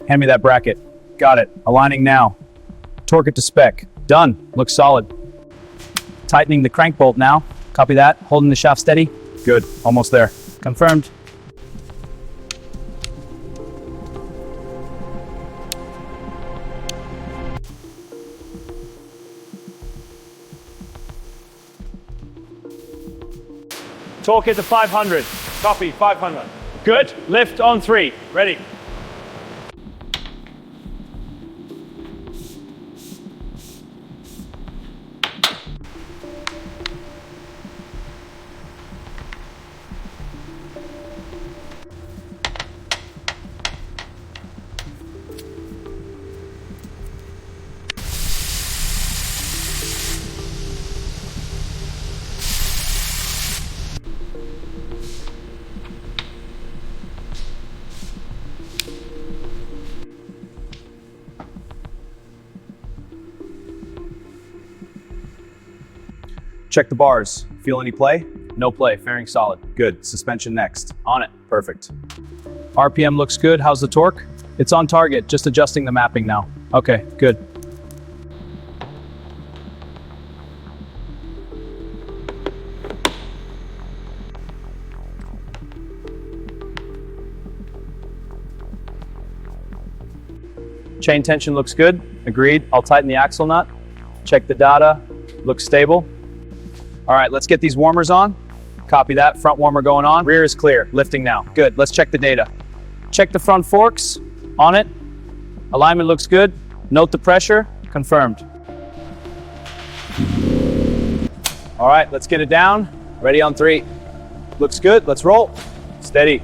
Hand me that bracket. Got it. Aligning now. Torque it to spec. Done. Looks solid. Tightening the crank bolt now. Copy that. Holding the shaft steady. Good. Almost there. Confirmed. Torque it to 500. Copy, 500. Good. Lift on 3. Ready. Check the bars. Feel any play? No play. Fairing solid. Good. Suspension next. On it. Perfect. RPM looks good. How's the torque? It's on target. Just adjusting the mapping now. Okay, good. Chain tension looks good. Agreed. I'll tighten the axle nut. Check the data. Looks stable. All right, let's get these warmers on. Copy that. Front warmer going on. Rear is clear. Lifting now. Good. Let's check the data. Check the front forks. On it. Alignment looks good. Note the pressure. Confirmed. All right, let's get it down. Ready on 3. Looks good. Let's roll. Steady.